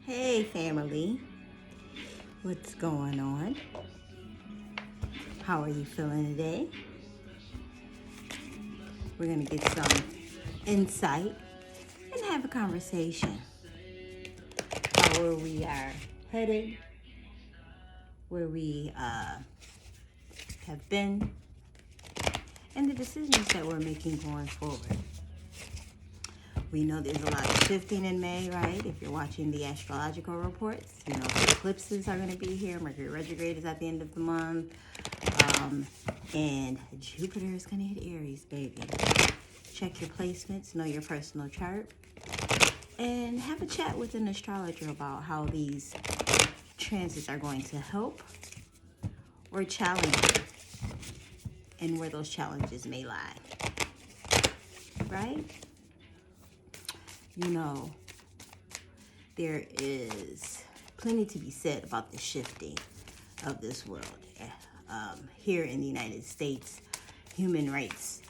Hey family, what's going on? How are you feeling today? We're going to get some insight and have a conversation about where we are headed, where we have been, and the decisions that we're making going forward. We know there's a lot of shifting in May, right? If you're watching the astrological reports, you know the eclipses are going to be here. Mercury retrograde is at the end of the month. And Jupiter is going to hit Aries, baby. Check your placements, know your personal chart, and have a chat with an astrologer about how these transits are going to help or challenge you and where those challenges may lie, right? You know, there is plenty to be said about the shifting of this world. Here in the United States, human rights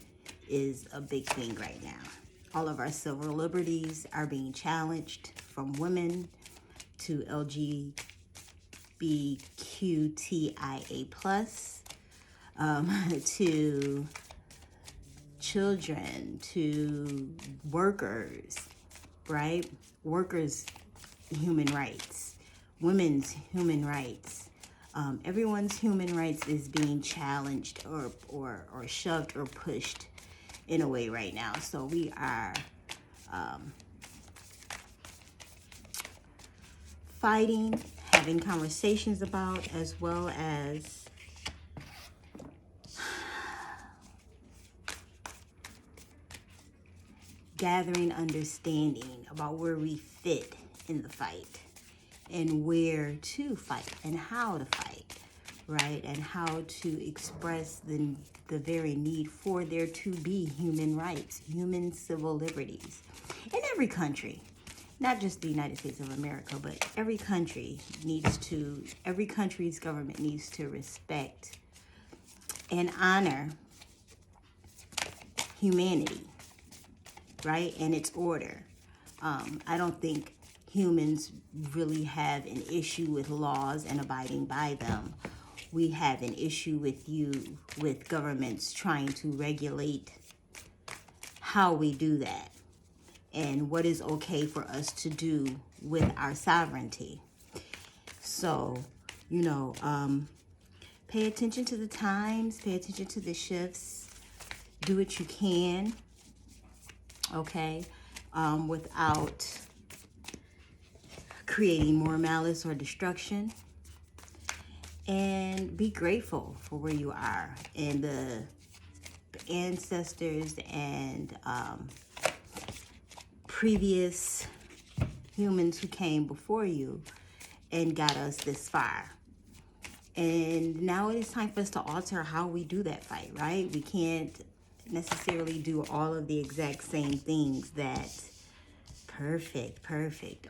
is a big thing right now. All of our civil liberties are being challenged, from women to LGBTQIA+, to children, to workers, right? Workers' human rights, women's human rights. Everyone's human rights is being challenged or shoved or pushed in a way right now. So we are fighting, having conversations about, as well as gathering understanding about where we fit in the fight and where to fight and how to fight, right? And how to express the very need for there to be human rights, human civil liberties in every country. Not just the United States of America, but every country's government needs to respect and honor humanity, right? And its order. I don't think humans really have an issue with laws and abiding by them. We have an issue with governments trying to regulate how we do that and what is okay for us to do with our sovereignty. So, pay attention to the times, pay attention to the shifts, do what you can, okay, without creating more malice or destruction. And be grateful for where you are and the ancestors and previous humans who came before you and got us this far. And now it is time for us to alter how we do that fight, right? We can't necessarily do all of the exact same things that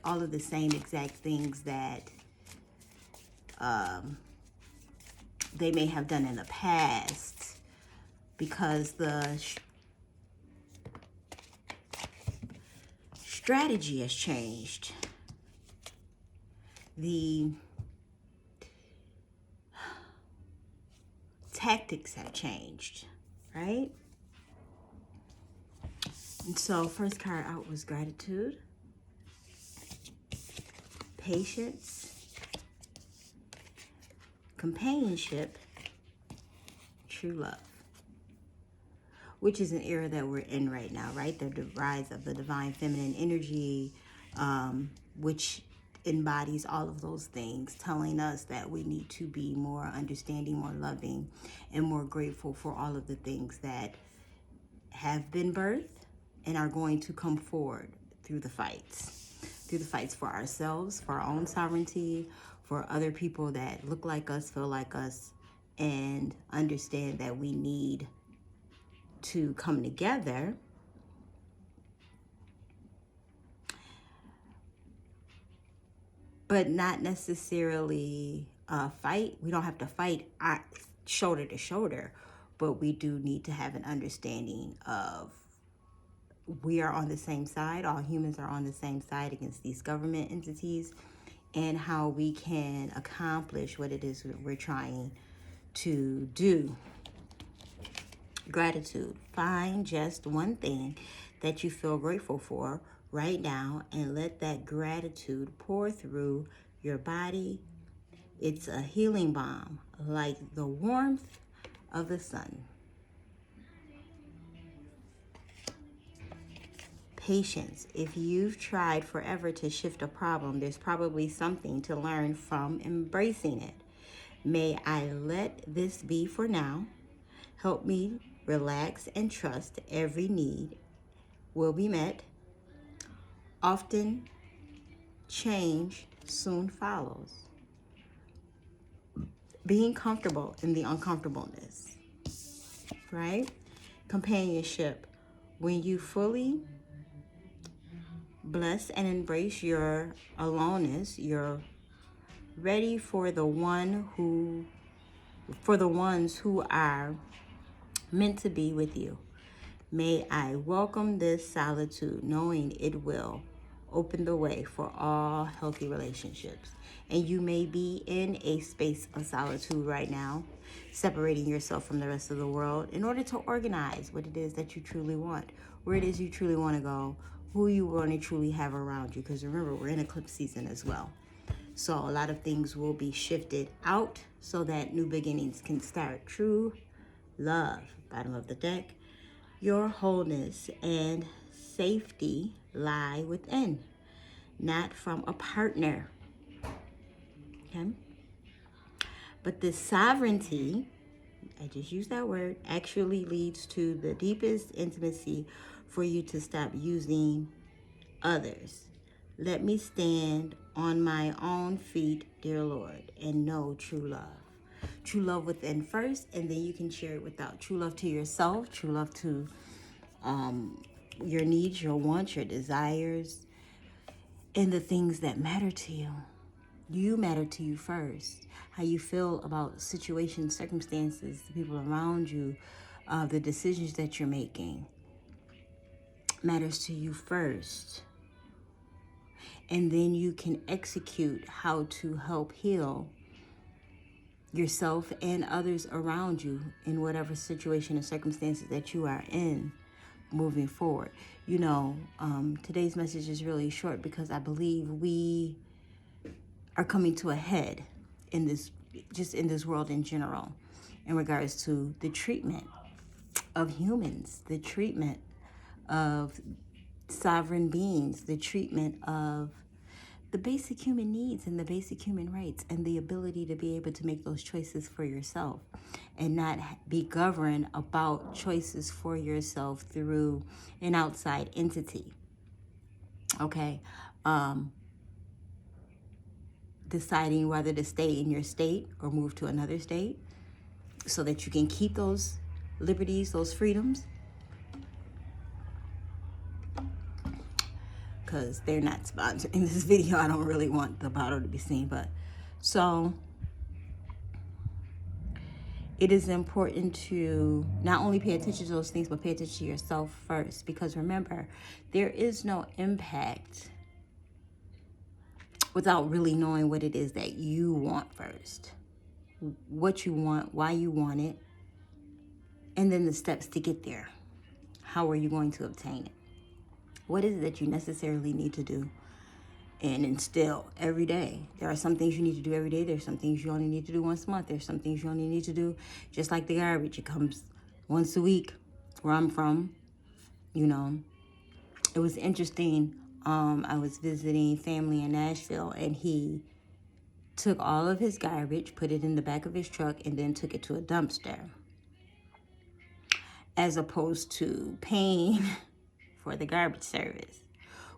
all of the same exact things that they may have done in the past, because the strategy has changed. The tactics have changed, right? And so first card out was gratitude, patience, companionship, true love, which is an era that we're in right now, right? The rise of the divine feminine energy, which embodies all of those things, telling us that we need to be more understanding, more loving, and more grateful for all of the things that have been birthed and are going to come forward through the fights for ourselves, for our own sovereignty, for other people that look like us, feel like us, and understand that we need to come together but not necessarily fight. We don't have to fight shoulder to shoulder, but we do need to have an understanding of we are on the same side. All humans are on the same side against these government entities, and how we can accomplish what it is that we're trying to do. Gratitude. Find just one thing that you feel grateful for right now and let that gratitude pour through your body. It's a healing balm, like the warmth of the sun. Patience. If you've tried forever to shift a problem, there's probably something to learn from embracing it. May I let this be for now. Help me relax and trust every need will be met. Often change soon follows. Being comfortable in the uncomfortableness, right? Companionship. When you fully bless and embrace your aloneness, you're ready for the ones who are meant to be with you. May I welcome this solitude, knowing it will open the way for all healthy relationships. And you may be in a space of solitude right now, separating yourself from the rest of the world in order to organize what it is that you truly want, where it is you truly want to go, who you want to truly have around you. Because remember, we're in eclipse season as well. So a lot of things will be shifted out so that new beginnings can start. True love, bottom of the deck. Your wholeness and safety lie within, not from a partner. Okay? But this sovereignty, I just used that word, actually leads to the deepest intimacy for you to stop using others. Let me stand on my own feet, dear Lord, and know true love. True love within first, and then you can share it without. True love to yourself, true love to your needs, your wants, your desires, and the things that matter to you. You matter to you first. How you feel about situations, circumstances, the people around you, the decisions that you're making matters to you first. And then you can execute how to help heal yourself and others around you in whatever situation or circumstances that you are in moving forward. You know, today's message is really short because I believe we are coming to a head in this, just in this world in general, in regards to the treatment of humans, the treatment of sovereign beings, the treatment of the basic human needs and the basic human rights, and the ability to be able to make those choices for yourself and not be governed about choices for yourself through an outside entity. Okay. Deciding whether to stay in your state or move to another state so that you can keep those liberties, those freedoms, because they're not sponsoring this video. I don't really want the bottle to be seen, but so it is important to not only pay attention to those things, but pay attention to yourself first, because remember, there is no impact without really knowing what it is that you want first, what you want, why you want it, and then the steps to get there. How are you going to obtain it? What is it that you necessarily need to do and instill every day? There are some things you need to do every day. There's some things you only need to do once a month. There's some things you only need to do just like the garbage. It comes once a week where I'm from, you know. It was interesting. I was visiting family in Nashville, and he took all of his garbage, put it in the back of his truck, and then took it to a dumpster, as opposed to paying for the garbage service,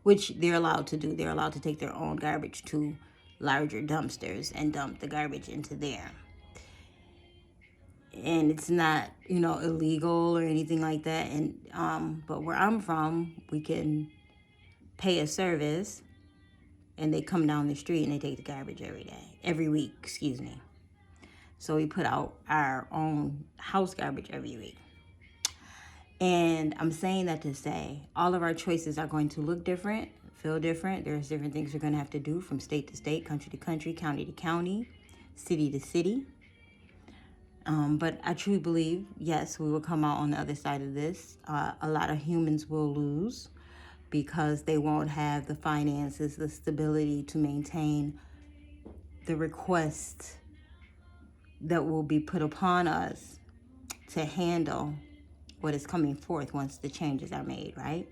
which they're allowed to do. They're allowed to take their own garbage to larger dumpsters and dump the garbage into there. And it's not, you know, illegal or anything like that. And but where I'm from, we can pay a service, and they come down the street and they take the garbage every week, excuse me. So we put out our own house garbage every week. And I'm saying that to say all of our choices are going to look different, feel different. There's different things we're going to have to do from state to state, country to country, county to county, city to city. But I truly believe, yes, we will come out on the other side of this. A lot of humans will lose because they won't have the finances, the stability to maintain the request that will be put upon us to handle what is coming forth once the changes are made, right?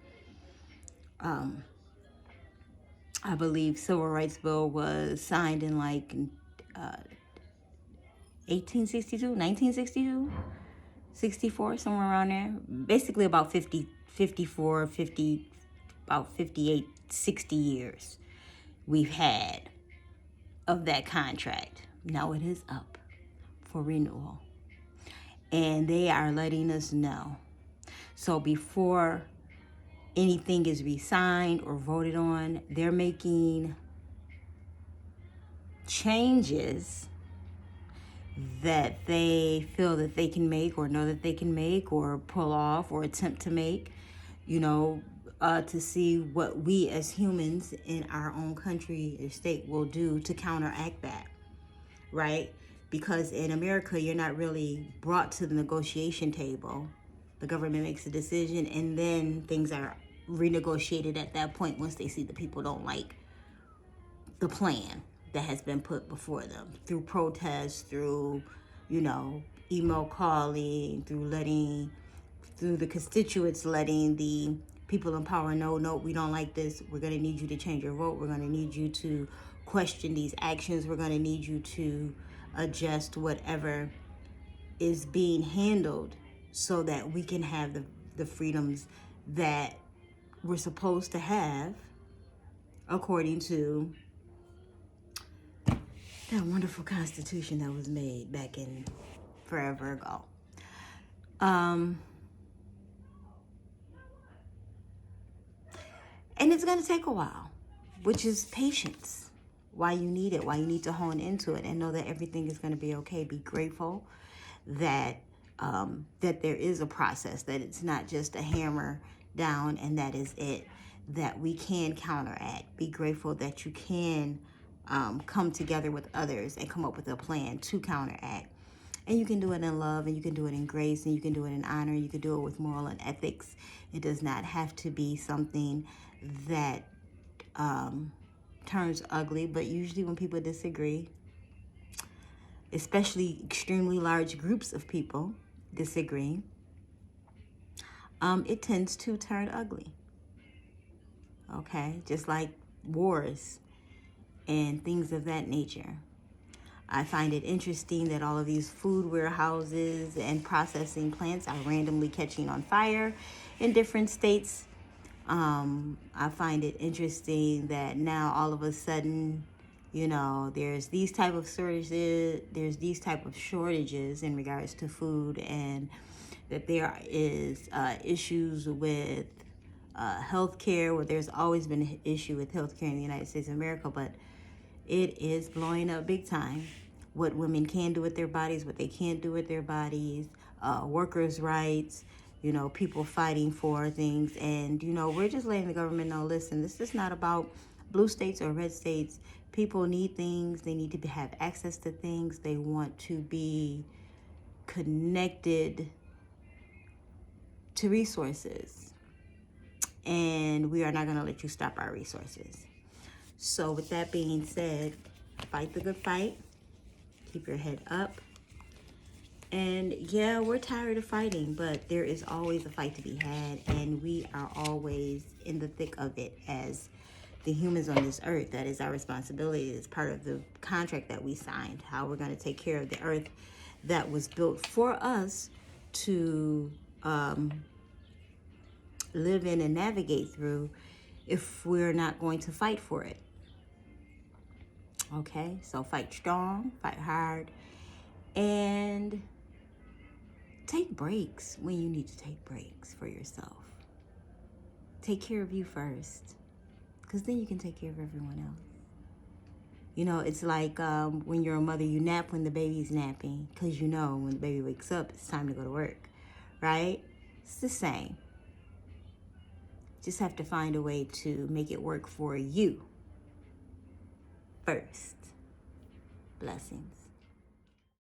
I believe Civil Rights Bill was signed in like 1862, 1962, 64, somewhere around there. Basically about 50, 54, 50, about 58, 60 years we've had of that contract. Now it is up for renewal. And they are letting us know. So before anything is re-signed or voted on, they're making changes that they feel that they can make or know that they can make or pull off or attempt to make, to see what we as humans in our own country or state will do to counteract that, right? Because in America, you're not really brought to the negotiation table. The government makes a decision and then things are renegotiated at that point once they see the people don't like the plan that has been put before them through protests, through, email calling, through the constituents letting the people in power know, no, we don't like this. We're going to need you to change your vote. We're going to need you to question these actions. We're going to need you to adjust whatever is being handled so that we can have the freedoms that we're supposed to have according to that wonderful constitution that was made back in forever ago. And it's going to take a while, which is patience. Why you need it, why you need to hone into it and know that everything is going to be okay. Be grateful that that there is a process, that it's not just a hammer down and that is it, that we can counteract. Be grateful that you can come together with others and come up with a plan to counteract. And you can do it in love, and you can do it in grace, and you can do it in honor, you can do it with moral and ethics. It does not have to be something that turns ugly, but usually when people disagree, especially extremely large groups of people disagree, it tends to turn ugly. Okay, just like wars and things of that nature. I find it interesting that all of these food warehouses and processing plants are randomly catching on fire in different states. I find it interesting that now all of a sudden, there's these type of shortages in regards to food, and that there is issues with healthcare. Well, there's always been an issue with healthcare in the United States of America, but it is blowing up big time. What women can do with their bodies, what they can't do with their bodies, workers' rights, people fighting for things. And, we're just letting the government know, listen, this is not about blue states or red states. People need things. They need to have access to things. They want to be connected to resources. And we are not going to let you stop our resources. So with that being said, fight the good fight. Keep your head up. And yeah, we're tired of fighting, but there is always a fight to be had. And we are always in the thick of it as the humans on this earth. That is our responsibility. It's part of the contract that we signed, how we're going to take care of the earth that was built for us to live in and navigate through if we're not going to fight for it. Okay, so fight strong, fight hard, and take breaks when you need to take breaks for yourself. Take care of you first, because then you can take care of everyone else. It's like when you're a mother, you nap when the baby's napping, because when the baby wakes up, it's time to go to work, right? It's the same. Just have to find a way to make it work for you first. Blessings.